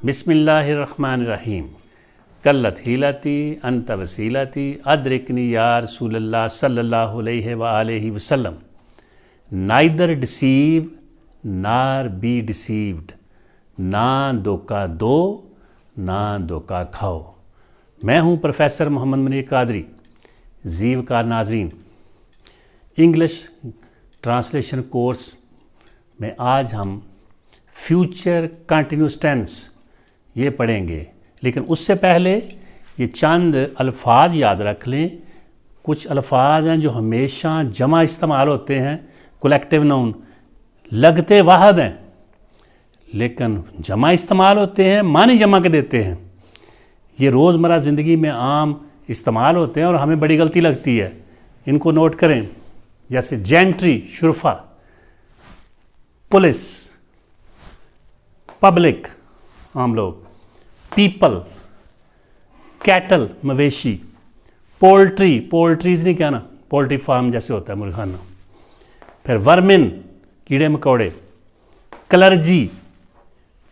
बिस्मिल्लाहिर्रहमानिर्रहीम। कल्लत हीलती अंत वसीलती अदरिकनी या रसूलल्लाह सल्लल्लाहु अलैहि व आलिहि वसल्लम। नाइदर डिसीव नार बी डिसीव्ड। ना धोखा दो ना धोखा खाओ। मैं हूँ प्रोफेसर मोहम्मद मुनीर कादरी। जीवकार नाजरीन, इंग्लिश ट्रांसलेशन कोर्स में आज हम फ्यूचर कंटिन्यूस टेंस ये पढ़ेंगे, लेकिन उससे पहले ये चंद अल्फाज याद रख लें। कुछ अल्फाज हैं जो हमेशा जमा इस्तेमाल होते हैं, कलेक्टिव नाउन, लगते वाहद हैं लेकिन जमा इस्तेमाल होते हैं, मानी जमा के देते हैं। ये रोज़मर्रा ज़िंदगी में आम इस्तेमाल होते हैं और हमें बड़ी गलती लगती है। इनको नोट करें, जैसे जेंट्री शुरफा, पुलिस पब्लिक आम लोग, पीपल कैटल मवेशी, पोल्ट्री पोल्ट्रीज नहीं कहना, पोल्ट्री फार्म जैसे होता है मुर्गाना, फिर वर्मिन कीड़े मकोड़े, क्लर्जी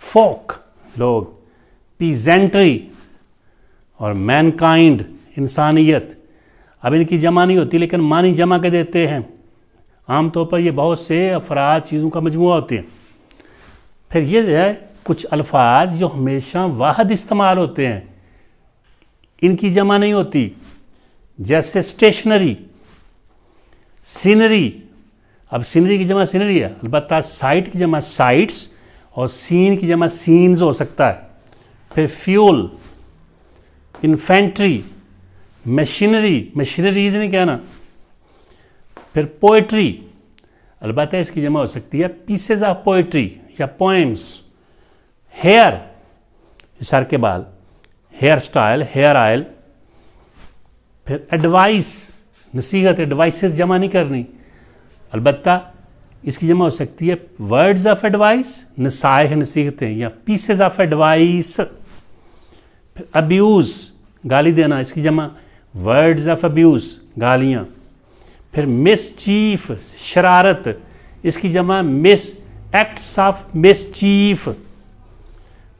फोक लोग, पीजेंट्री और मैनकाइंड इंसानियत। अब इनकी जमा नहीं होती लेकिन मानी जमा के देते हैं। आमतौर पर ये बहुत से अफराद चीज़ों का मजमूआ होते हैं। फिर ये है कुछ अल्फाज जो हमेशा वाहद इस्तेमाल होते हैं, इनकी जमा नहीं होती, जैसे स्टेशनरी, सीनरी। अब सीनरी की जमा सीनरी है, अलबत्ता साइट की जमा साइट्स और सीन की जमा सीन्स हो सकता है। फिर फ्यूल, इन्फेंट्री, मशीनरी मशीनरीज नहीं कहना। फिर पोइट्री, अलबत्ता इसकी जमा हो सकती है पीसेज ऑफ पोइट्री या पोएम्स। हेयर, सर के बाल, हेयर स्टाइल, हेयर ऑयल। फिर एडवाइस, नसीहत, एडवाइसेस जमा नहीं करनी, अलबत्ता इसकी जमा हो सकती है वर्ड्स ऑफ एडवाइस, नसाइह नसीहतें या पीसेज ऑफ एडवाइस। फिर अब्यूज़, गाली देना, इसकी जमा वर्ड्स ऑफ अब्यूज़, गालियाँ। फिर मिसचीफ, शरारत, इसकी जमा मिस एक्ट्स ऑफ मिसचीफ।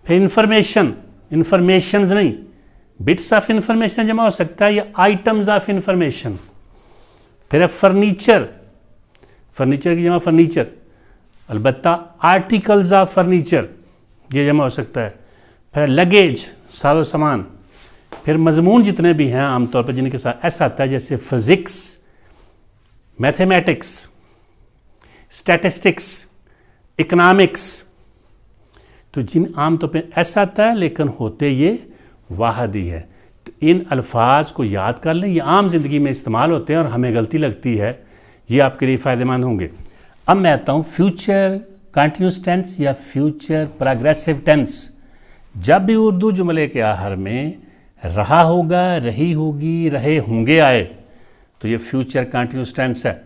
फिर इंफॉर्मेशन, इंफॉर्मेशंस नहीं, बिट्स ऑफ इंफॉर्मेशन जमा हो सकता है या आइटम्स ऑफ इंफॉर्मेशन। फिर फर्नीचर, फर्नीचर की जमा फर्नीचर, अलबत्ता आर्टिकल्स ऑफ फर्नीचर ये जमा हो सकता है। फिर लगेज, साजो सामान। फिर मजमून जितने भी हैं आमतौर पर जिनके साथ ऐसा आता है, जैसे फिजिक्स, मैथमेटिक्स, स्टैटिस्टिक्स, इकोनॉमिक्स, तो जिन आमतौर पे ऐसा आता है लेकिन होते ये वाहदी है। तो इन अल्फाज को याद कर लें, ये आम जिंदगी में इस्तेमाल होते हैं और हमें गलती लगती है, ये आपके लिए फ़ायदेमंद होंगे। अब मैं आता हूँ फ्यूचर कंटिन्यूस टेंस या फ्यूचर प्रोग्रेसिव टेंस। जब भी उर्दू जुमले के आखिर में रहा होगा, रही होगी, रहे होंगे आए तो ये फ्यूचर कंटिन्यूस टेंस है।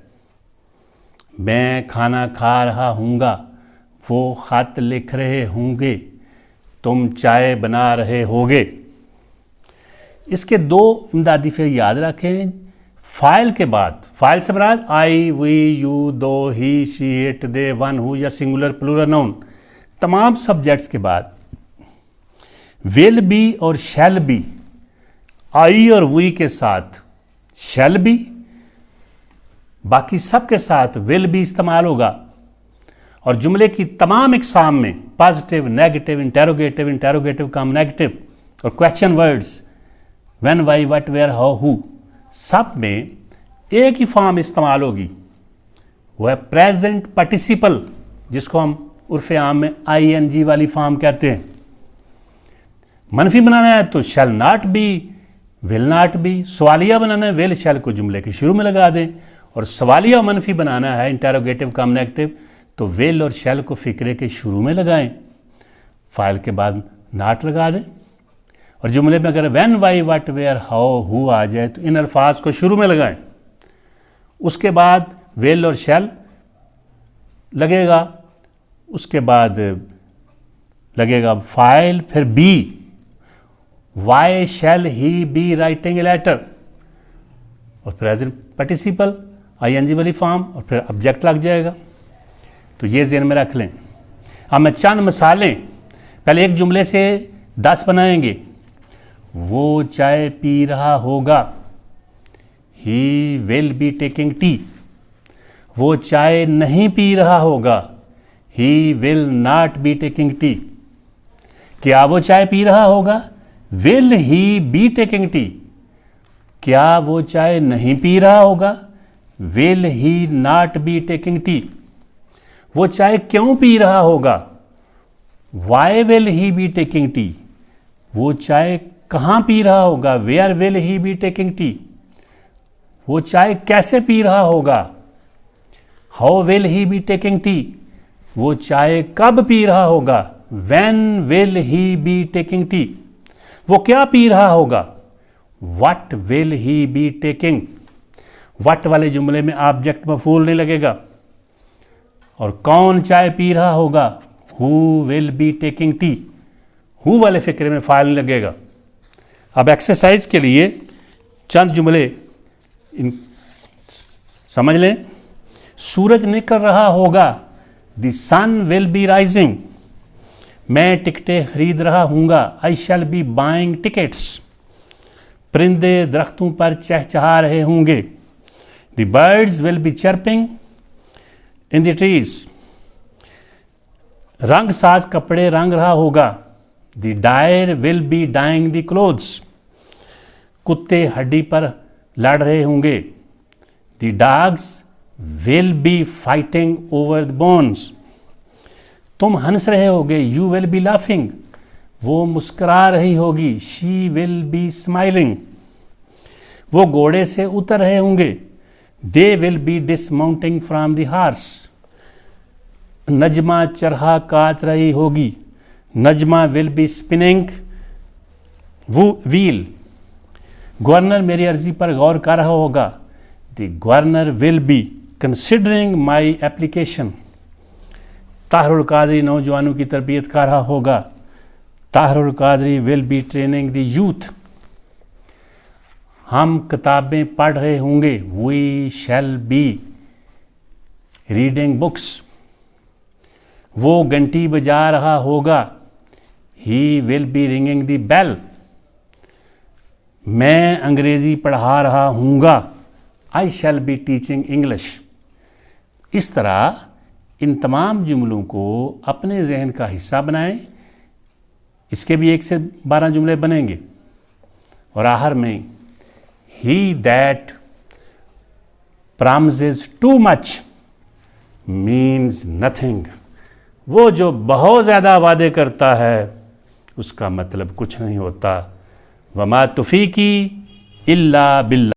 मैं खाना खा रहा हूँगा, वो ख़त लिख रहे होंगे, तुम चाय बना रहे होगे। इसके दो इमदादी फेल याद रखें। फ़ाइल के बाद, फ़ाइल से मुराद आई, वी, यू, दो, he, she, it, they, one, who या सिंगुलर प्लूरल नाउन। तमाम सब्जेक्ट्स के बाद विल बी और शैल बी, आई और वी के साथ शैल बी, बाकी सब के साथ विल बी इस्तेमाल होगा। और जुमले की तमाम इकसाम में positive, negative, interrogative, interrogative cum negative और question words when, why, what, where, how, who, सब में एक ही फॉर्म इस्तेमाल होगी, वो है प्रेजेंट पार्टिसिपल, जिसको हम उर्फ आम में ING वाली फॉर्म कहते हैं। मनफी बनाना है तो shall not be, will not B. सवालिया बनाना है, विल शैल को जुमले के शुरू में लगा दें। और सवालिया मनफी बनाना है, इंटेरोगेटिव कम नेगेटिव, तो विल और शैल को फिक्रे के शुरू में लगाएं, फाइल के बाद नॉट लगा दें। और जुमले में अगर when, why, what, where, how, who आ जाए तो इन अल्फाज को शुरू में लगाएं। उसके बाद विल और शैल लगेगा, उसके बाद लगेगा फाइल, फिर be, why shall he be writing a letter, और प्रेजेंट पार्टिसिपल ING वाली फॉर्म, और फिर ऑब्जेक्ट लग जाएगा। तो ये ज़हन में रख लें। अब मैं चंद मिसालें पहले एक जुमले से 10 बनाएंगे। वो चाय पी रहा होगा, he will be taking tea. वो चाय नहीं पी रहा होगा, he will not be taking tea. क्या वो चाय पी रहा होगा, will he be taking tea. क्या वो चाय नहीं पी रहा होगा, will he not be taking tea. वो चाय क्यों पी रहा होगा, why will he be taking tea. वो चाय कहाँ पी रहा होगा, where will he be taking tea. वो चाय कैसे पी रहा होगा, how will he be taking tea. वो चाय कब पी रहा होगा, when will he be taking tea. वो क्या पी रहा होगा, what will he be taking. What वाले जुमले में ऑब्जेक्ट मफूल नहीं लगेगा। और कौन चाय पी रहा होगा, who will be taking T. Who वाले फिक्रे में फाइल नहीं लगेगा। अब एक्सरसाइज के लिए चंद जुमले समझ लें। सूरज निकल रहा होगा, the sun will be rising. मैं टिकटें खरीद रहा हूँगा, I shall be buying tickets. परिंदे दरख्तों पर चहचहा रहे होंगे, the birds will be chirping in the trees. रंग साज कपड़े रंग रहा होगा, the dyer will be dyeing the clothes. कुत्ते हड्डी पर लड़ रहे होंगे, the dogs will be fighting over the bones. तुम हंस रहे होगे, यू विल बी लाफिंग। वो मुस्कुरा रही होगी, शी विल बी स्माइलिंग। वो घोड़े से उतर रहे होंगे, they will be dismounting from the horse. Najma चरखा काट रही होगी, Najma will be spinning the wheel. Governor मेरी अर्जी पर गौर कर रहा होगा, the governor will be considering my application. Tahirul Qadri नौजवानों की तरबियत कर रहा होगा, Tahirul Qadri will be training the youth. हम किताबें पढ़ रहे होंगे, we shall be reading books. वो घंटी बजा रहा होगा, he will B ringing the bell. मैं अंग्रेजी पढ़ा रहा हूँगा, I shall be teaching English. इस तरह इन तमाम जुमलों को अपने जहन का हिस्सा बनाएं। इसके भी 1 से 12 जुमले बनेंगे। और आखिर में, he that promises too much means nothing. वो जो बहुत ज़्यादा वादे करता है उसका मतलब कुछ नहीं होता। वमा तुफ़ीकी इल्ला बिल्ला।